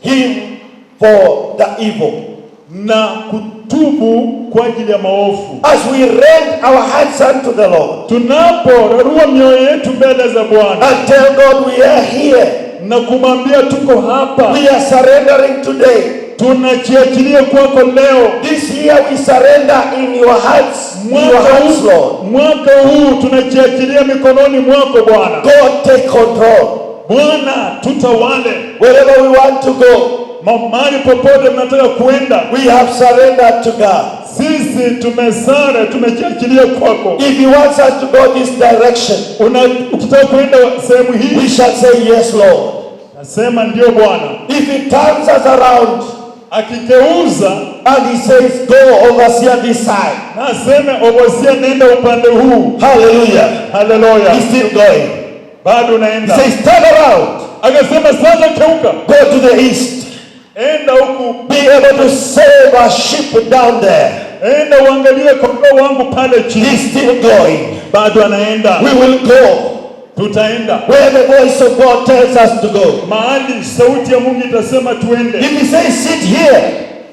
him for the evil. Na kutubu kwa ajili ya maovu. As we rend our hearts unto the Lord. Tunaporarua mioyo yetu mbele za Bwana. And tell God we are here. Na kumwambia tuko hapa. We are surrendering today. Tunajiachilia kwako leo. This year we surrender in your hearts. Lord. Mwaka huu tunajiachilia mikononi mwako Bwana. God take control. Bwana tutawale. Wherever we want to go. Mahali popote tunataka kuenda. We have surrendered to God. Sisi tumejiachilia kwako. If he wants us to go this direction. Ukitaka kuenda sehemu hii. We shall say yes Lord. Nasema ndio Bwana. If he turns us around. Akigeuza and he says go overseer this side. Na aseme overseer nenda upande huu. Hallelujah. Hallelujah. He's still going. Bado unaenda. He says turn around. Akasema sasa geuka. Go to the east. Enda huku. Be able to save a sheep down there. Enda uangalie kondoo wangu pale chini. He's still going. bado anaenda. We will go Tutaenda where the voice of God tells us to go. mahali sauti ya Mungu itasema tuende. If he says sit here,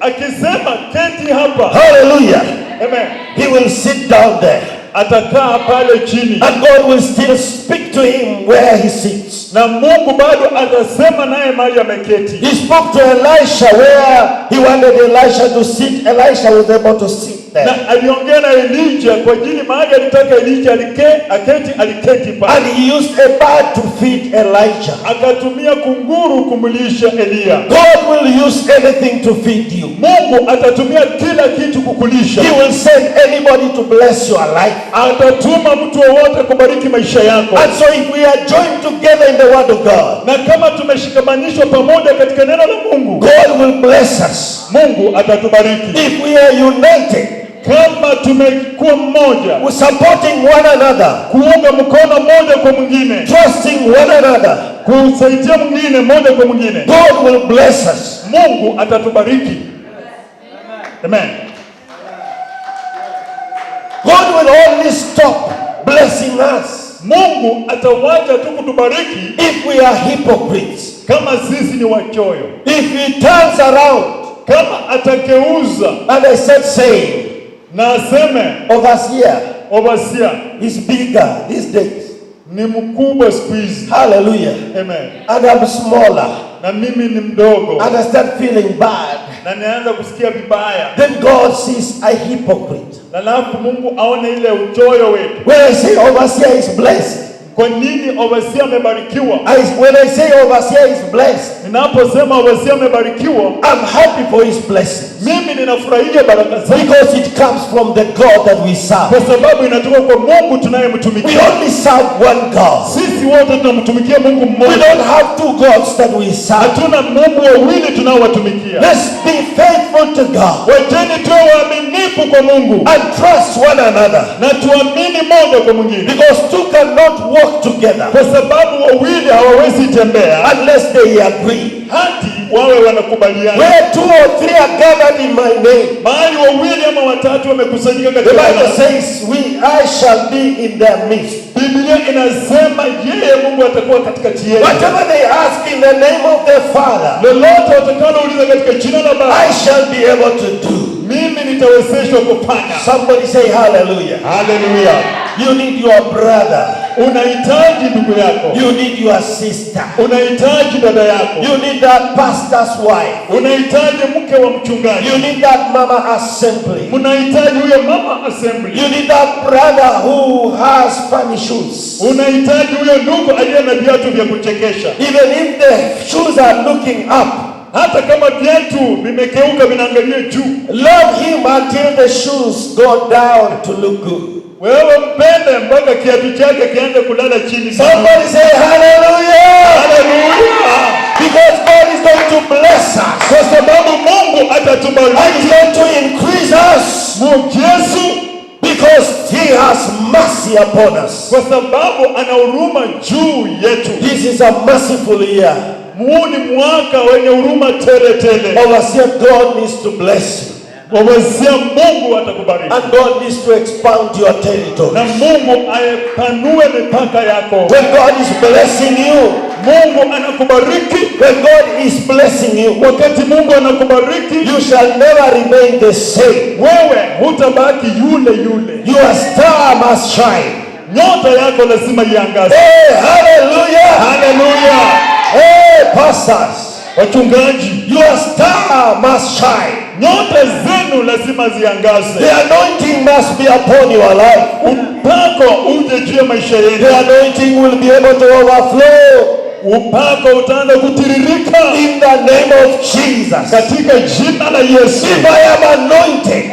Akisema keti hapa, hallelujah, amen, he will sit down there. atakaa pale chini, And God will still speak to him where he sits. na Mungu bado atasema naye mahali ameketi. He spoke to Elisha where he wanted Elisha to sit. Elisha was able to sit there. Na aliongea na Elijah kwa ajili mahali alitaka Elijah aliketi pale. And he used a bird to feed Elijah. Akatumia kunguru kumlisha Elia. God will use anything to feed you. Mungu atatumia kila kitu kukulisha. He will send anybody to bless your life. Atatuma mtu wowote kubariki maisha yako. And so if we are joined together in the word of God, Na kama tumeshikamanishwa pamoja katika neno la Mungu, God will bless us. Mungu atatubariki. If we are united, Kama tumekuwa mmoja, we're supporting one another, kuunga mkono mmoja kwa mwingine, trusting one another, kusaidia mwingine mmoja kwa mwingine, God will bless us. Mungu atatubariki. Amen. God will only stop blessing us Mungu atawacha tu kutubariki if we are hypocrites. kama sisi ni wachoyo. If he turns around Kama atakeuza and I said saying, na aseme overseer overseer is bigger these days. ni mkubwa siku hizi. Hallelujah. Amen. And I'm smaller. Na mimi ni mdogo, And I start feeling bad. na naanza kusikia vibaya. Then God sees a hypocrite. Na alafu Mungu aone ile uchoyo wetu. When I say overseer is blessed, Kwa nini overseer amebarikiwa? when I say overseer is blessed, Ninaposema overseer amebarikiwa, I'm happy for his blessings. mimi ninafurahia baraka zake Because it comes from the God that we serve. kwa sababu inatoka kwa Mungu We tunayemtumikia. only serve one God. Sisi wote tunamtumikia Mungu We mmoja. don't have two gods that we serve. Hatuna Mungu wawili tunaowatumikia. Let's be faithful to God Wacheni tuwe waaminifu kwa Mungu and trust one another. na tuamini moja kwa mwingine, Because two cannot walk together kwa sababu wawili hawawezi tembea unless they agree. hadi wawe wanakubaliana. Where two or three are gathered in my name, Mahali wawili ama watatu wamekusanyika the katika Bible jina, says I shall be in their midst. Biblia inasema yeye Mungu atakuwa katikati yetu. Whatever they ask in the name of their Father, Lolote watakalouliza katika jina la Baba, I shall be able to do. mimi nitawezeshwa kufanya. Somebody say hallelujah. Haleluya. You need your brother. Unahitaji ndugu yako, You need your sister. unahitaji dada yako, You need that pastor's wife. unahitaji mke wa mchungaji, You need that mama assembly. unahitaji huyo mama assembly, You need that brother who has funny shoes. unahitaji huyo ndugu aliye na viatu vya kuchekesha. Even if the shoes are looking up, Hata kama viatu vimekeuka vinaangalia juu, love him until the shoes go down to look good. wewe mpende mpaka kiatu chake kianze kulala chini. Somebody say hallelujah. Haleluya. Because God is going to bless us. Kwa sababu Mungu And atatubariki. He's going to increase us. Mungu Yesu, Because He has mercy upon us. kwa sababu ana huruma juu yetu. This is a merciful year. Huu ni mwaka wenye huruma tele tele. Overseer, God needs to bless you. Wawesia Mungu atakubariki. And God needs to expand your territory. Na Mungu ayepanue mipaka yako. When God is blessing you, Mungu anakubariki. when God is blessing you, Wakati Mungu anakubariki, you shall never remain the same. wewe hutabaki yule yule. Your star must shine. Nyota yako lazima iangaze. Hey, hallelujah. Haleluya. Hey, pastors, Wachungaji, your star must shine. nyota zenu lazima ziangaze. The anointing must be upon your life. Upako uje juu ya maisha The yenu. anointing will be able to overflow Upako utaanza kutiririka in the name of Jesus. katika jina la Yesu. If I am anointed,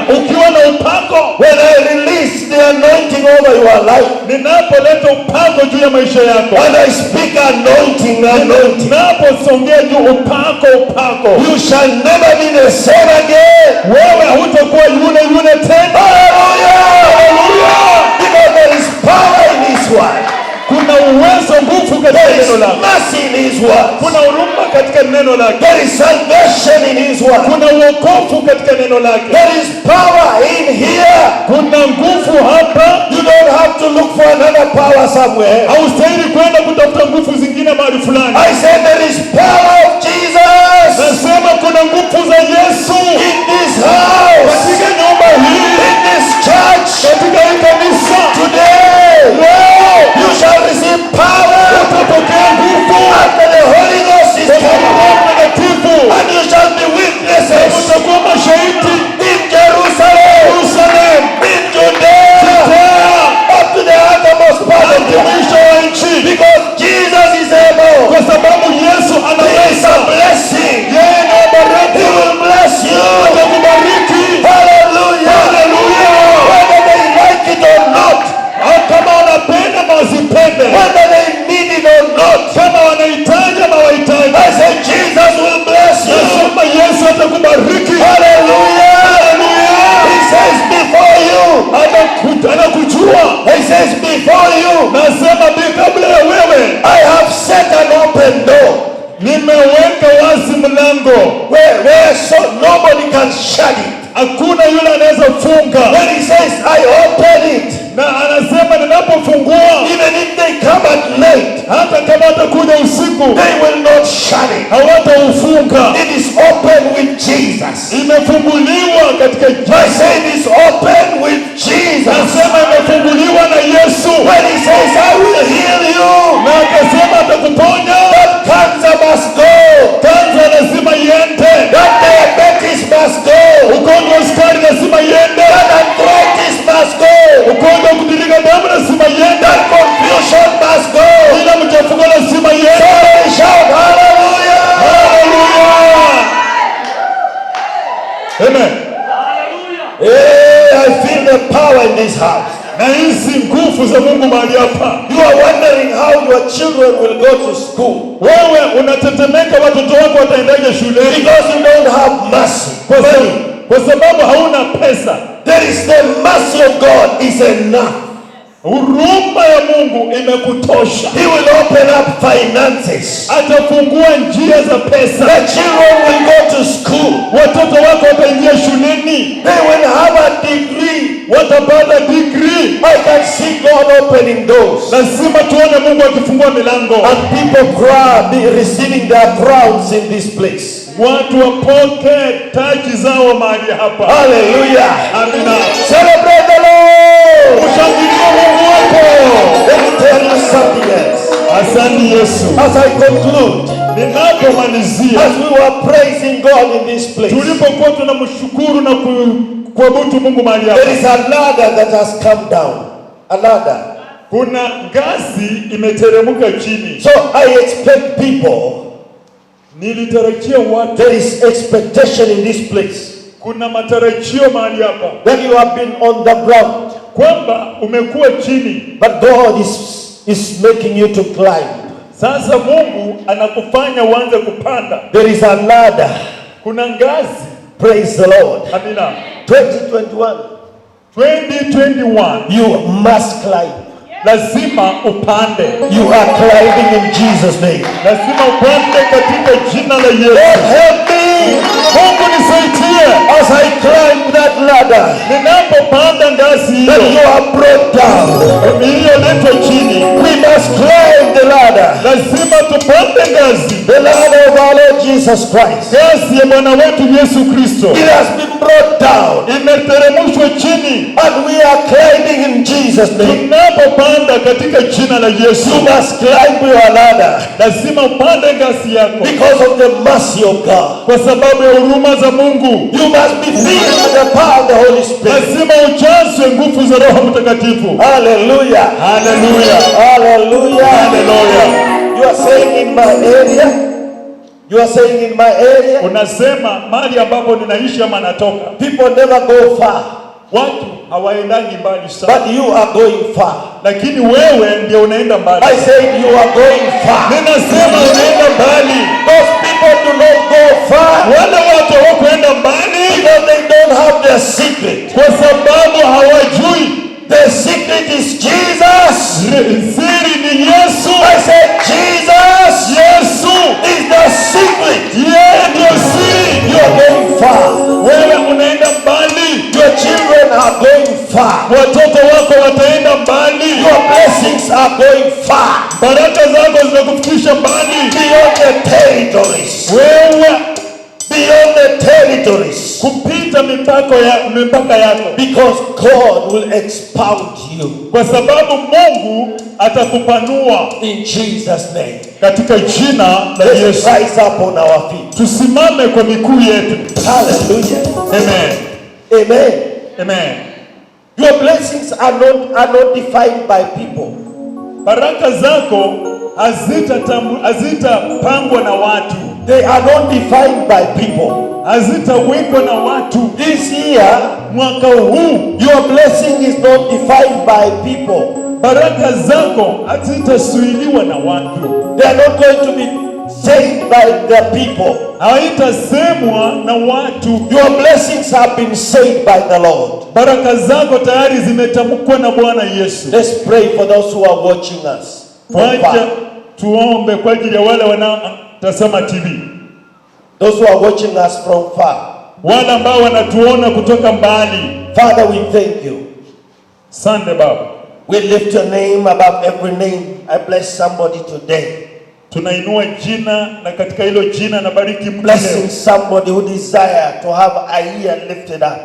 Ukiwa na upako, when I release the anointing over your life, ninapoleta upako juu ya maisha yako, and I speak anointing, ninaposongea juu upako, you shall never be the same again. wewe hutakuwa yule tena. Hallelujah! Because there is power in His word. Kuna uwezo, nguvu katika There is neno lako. mercy in His word. Kuna huruma katika neno neno lake. There is salvation in His word. Kuna wokovu katika neno lake. There is power in here. Kuna nguvu hapa. You don't have to look for another power somewhere. Haustahili kwenda kutafuta nguvu zingine mahali fulani. I said there is power of Jesus. Nasema kuna nguvu za Yesu In this house. katika nyumba hii, In this church. katika hii kanisa. Today. Leo You shall receive power. utapokea nguvu After the Holy Ghost is kwa come. Roho Mtakatifu, And you shall be witnesses. utakuwa mashahidi In Jerusalem. Yerusalem, In Judea. Up to the uttermost part of the mwisho wa nchi, Because Jesus is able. kwa sababu Yesu He is anaweza. a blessing. Yeye ni He baraka, will bless you. atakubariki. Hallelujah. Haleluya. Whether they like it or not. Kama wanapenda ama wasipende, Whether they need it or not. kama wanahitaji ama wahitaji, I say Jesus will bless you. nasema Yesu atakubariki. Hallelujah. He says before you. Anakujua. He says before you. Nasema kabla ya wewe, I have set an open door. nimeweka wazi mlango Where so nobody can shut it. hakuna yule anaweza funga. When he says I open it. Na anasema ninapofungua, Even if they come at night. hata kama watakuja usiku, They will not shut it. hawataufunga. It is open with Jesus. Imefunguliwa katika I say it is open with Jesus. Nasema imefunguliwa na Yesu. When he says I will heal you. Na akasema atakuponya. That cancer must go. Kansa lazima iende. That diabetes must go. Ugonjwa wa sukari lazima iende. That arthritis must go. Ugonjwa wa kutirika damu lazima iende. That confusion must go. Ila mchafuko lazima iende. Somebody shout hallelujah. Hallelujah. Amen. Hey, I feel the power in this house. Na hizi nguvu za Mungu mahali hapa. You are wondering how your children will go to school. Wewe unatetemeka watoto wako wataendaje shuleni? Because you don't have mercy. Kwa sababu hauna pesa. There is the mercy of God is enough. Huruma ya Mungu imekutosha. He will open up finances. Atafungua njia za pesa. The children will go to school. Watoto wako wataingia shuleni. They will have a degree. Watapata degree. I can see God opening doors. Lazima tuone Mungu akifungua milango. And people be receiving their crowns in this place. Watu wapoke taji zao mahali hapa. Hallelujah. Amina. Celebrate the Lord. Ushangilie Mungu wako. Let me tell you something else. Asante Yesu. As I conclude, ninapomalizia, as we were praising God in this place, tulipokuwa tunamshukuru na kuabudu Mungu mahali hapa, there is a ladder that has come down. A ladder. Kuna ngazi imeteremka chini. So I expect people. Nilitarajia watu. There is expectation in this place. Kuna matarajio mahali hapa. When you have been on the ground. Kwamba umekuwa chini. But God is making you to climb. Sasa Mungu anakufanya uanze kupanda. There is a ladder. Kuna ngazi. Praise the Lord. Amina. 2021. You must climb. Lazima upande. You are climbing in Jesus' name. Lazima upande katika jina la Yesu. Lord help me. Mungu nisaidie. As I climb that ladder. Ninapopanda ngazi hiyo. That you are brought down. Iliyoletwa chini. We must climb the ladder. Lazima tupande ngazi. The ladder of our Lord Jesus Christ. Ngazi ya Bwana wetu Yesu Kristo. It has been brought down. Imeteremshwa chini. And we are climbing in Jesus' name. Tunapopanda katika jina la Yesu. You must climb your ladder. Lazima upande ngazi yako. Because of the mercy of God. Kwa sababu ya huruma za Mungu. You must be filled with the power of the Holy Spirit. Lazima ujazwe nguvu za Roho Mtakatifu. Hallelujah. Hallelujah. Hallelujah. Hallelujah. You are saying in my area. You are saying in my area. Unasema mahali ambapo ninaishi ama natoka. People never go far. Watu hawaendangi mbali sana. But you are going far. Lakini wewe ndio unaenda mbali. I said you are going far. Ninasema unaenda mbali. Those people do not go far. Wale watu hawakwenda mbali. Because they don't have their secret. Kwa sababu hawajui. The secret is Jesus. Siri ni Yesu. I said Jesus. Yesu is the secret. far. Watoto wako wataenda mbali. Your blessings are going far. Baraka zako zinakufikisha mbali. Beyond the territories. Wewe beyond the territories. Kupita mipaka yako. Because God will expound you. Kwa sababu Mungu atakupanua. In Jesus' name. Katika jina la Yesu. Let's rise up on our feet. Tusimame kwa miguu yetu. Hallelujah. Amen. Amen. Amen. Your blessings are not defined by people. Baraka zako hazitapangwa na watu. They are not defined by people. Hazitawekwa na watu. This year, mwaka huu, your blessing is not defined by people. Baraka zako hazitasuiliwa na watu. They are not going to be said by the people. Haitasemwa na watu. Your blessings have been said by the Lord. Baraka zako tayari zimetamkwa na Bwana Yesu. Let's pray for those who are watching us. Wacha tuombe kwa ajili ya wale wanaotazama TV. Those who are watching us from far. Wale ambao wanatuona kutoka mbali. Father, we thank you. Asante Baba. We lift your name above every name. I bless somebody today. Tunainua jina na katika hilo jina na bariki mtu. Blessing somebody who desire to have a year lifted up.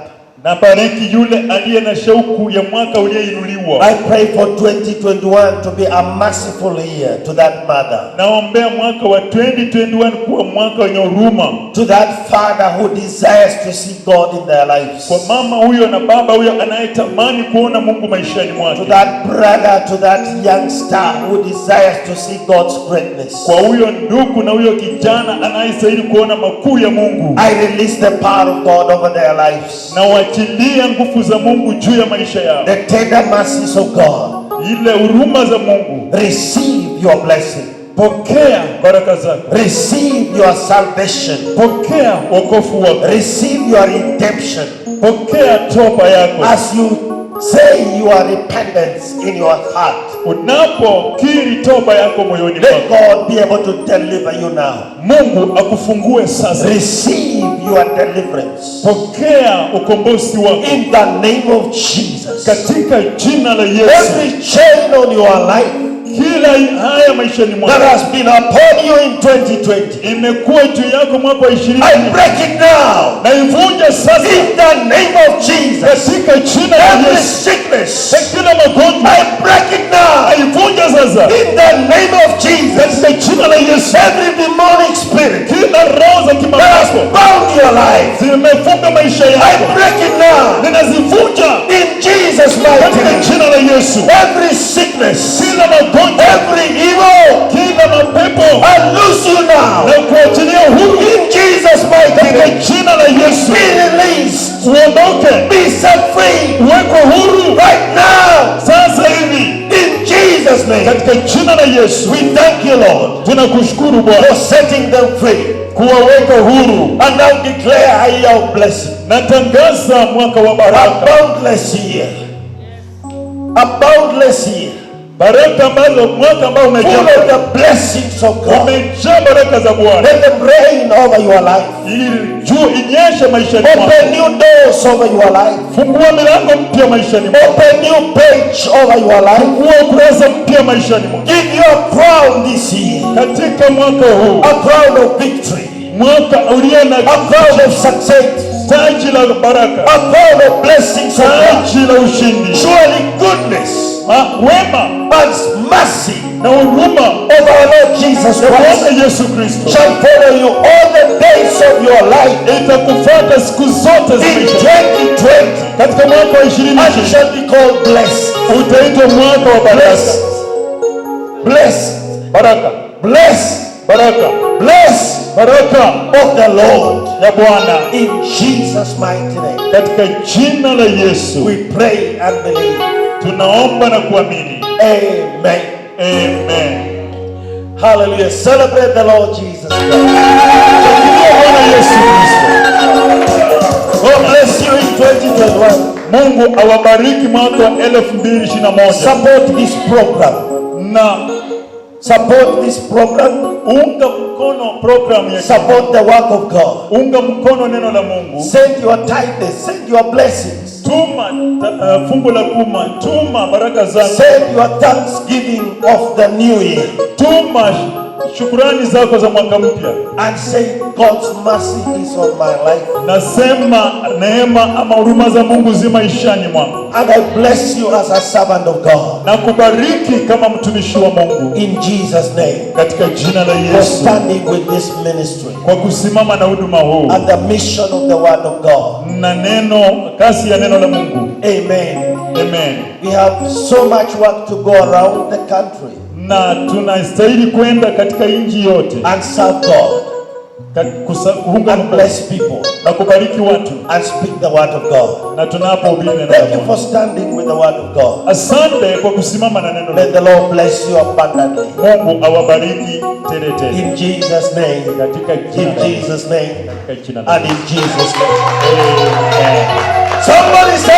Na bariki yule aliye na shauku ya mwaka ulioinuliwa. I pray for 2021 to be a merciful year to that mother. Naombea mwaka wa 2021 kuwa mwaka wenye huruma. To that father who desires to see God in their lives. Kwa mama huyo na baba huyo anayetamani kuona Mungu maishani mwake. To that brother, to that youngster who desires to see God's greatness. Kwa huyo ndugu na huyo kijana anayestahili kuona makuu ya Mungu. I release the power of God over their lives. Na wachilia nguvu za Mungu juu ya maisha yao. The tender mercies of God. Ile huruma za Mungu. Receive your blessing. Pokea baraka zako. Receive your salvation. Pokea wokovu wako. Receive your redemption. Pokea toba yako. As you say your repentance in your heart. Unapokiri toba yako moyoni mwako. Let God be able to deliver you now. Mungu akufungue sasa. Receive your deliverance. Pokea ukombozi wako. In the name of Jesus. Katika jina la Yesu. Every chain on your life kila haya maishani mwako that has been upon you in 2020 imekuwa juu yako mwaka wa 2020. I break it now. Na ivunje sasa. In the name of Jesus. Katika jina la Yesu. Every sickness. Kila magonjwa. I break it now. Ivunje sasa. In the name of Jesus. Katika jina la Yesu. Every demonic spirit. Kila roho za kimapepo. Bound your life. Zimefunga maisha yako. I break it now. Ninazivunja. In Jesus' mighty name. Katika jina la Yesu. Every sickness. Kila magonjwa. Every evil. Kila mapepo. I loose you now. Na kuachilia huru. In Jesus' mighty name. Katika jina la Yesu. Be released. Uondoke. Be set free. Uwekwe huru. Right now. Sasa hivi. In Jesus' name. Katika jina la Yesu. We thank you, Lord. Tunakushukuru Bwana. For setting them free. Kuwaweka huru. And now declare a year of blessing. Natangaza mwaka wa baraka. A boundless year. A boundless year. Baraka ambazo mwaka ambao umejaa. Full of the blessings of God. Umejaa baraka za Bwana. Let them rain over your life. Ili juu inyeshe maishani mwako. Open new doors over your life. Fungua milango mpya maishani mwako. Open new page over your life. Fungua ukurasa mpya maishani mwako. Give you a crown this year. Katika mwaka huu. A crown of victory. Mwaka ulio na a crown of success. Taji la baraka. A crown of blessings. Taji la ushindi. Surely goodness. Wema. And mercy. Na huruma of our Lord Jesus Christ. Yesu Kristo. Shall follow you all the days of your life. Itakufuata siku zote za maisha. In 2020. Katika mwaka wa 2020. And you shall be called blessed. Utaitwa mwaka wa baraka. Blessed. Baraka. Blessed. Baraka. Blessed. Baraka of the Lord. Ya Bwana. In Jesus' mighty name. Katika jina la Yesu. We pray and believe. Tunaomba na kuamini. Amen. Amen. Hallelujah. Celebrate the Lord Jesus Christ. God bless you in 2021. Mungu awabariki mwaka wa 2021. Support this program. Na support this program. Unga mkono program ya support the work of God. Unga mkono neno la Mungu. Send your tithes, send your blessings. tuma fungu la kuma, tuma baraka zako. Send your thanksgiving of the new year. Tuma shukrani zako za mwaka mpya. And say God's mercy is on my life. Nasema neema ama huruma za Mungu zi maishani mwangu. And I bless you as a servant of God. Na kubariki kama mtumishi wa Mungu. In Jesus' name. Katika jina la Yesu. For standing with this ministry. Kwa kusimama na huduma huu. And the mission of the word of God. Na kasi ya neno la Mungu. Amen. Amen. We have so much work to go around the country. Na tunastahili kwenda katika nchi yote. And serve God. And bless people. Na kubariki watu. And speak the word of God. Na tunapohubiri neno la Mungu. Thank you for standing with the word of God. Asante kwa kusimama na neno la May the Lord bless you abundantly. Mungu awabariki tele tele. In Jesus' name. Katika jina. In Jesus' name. Katika jina. And in Jesus' name. Amen. Somebody say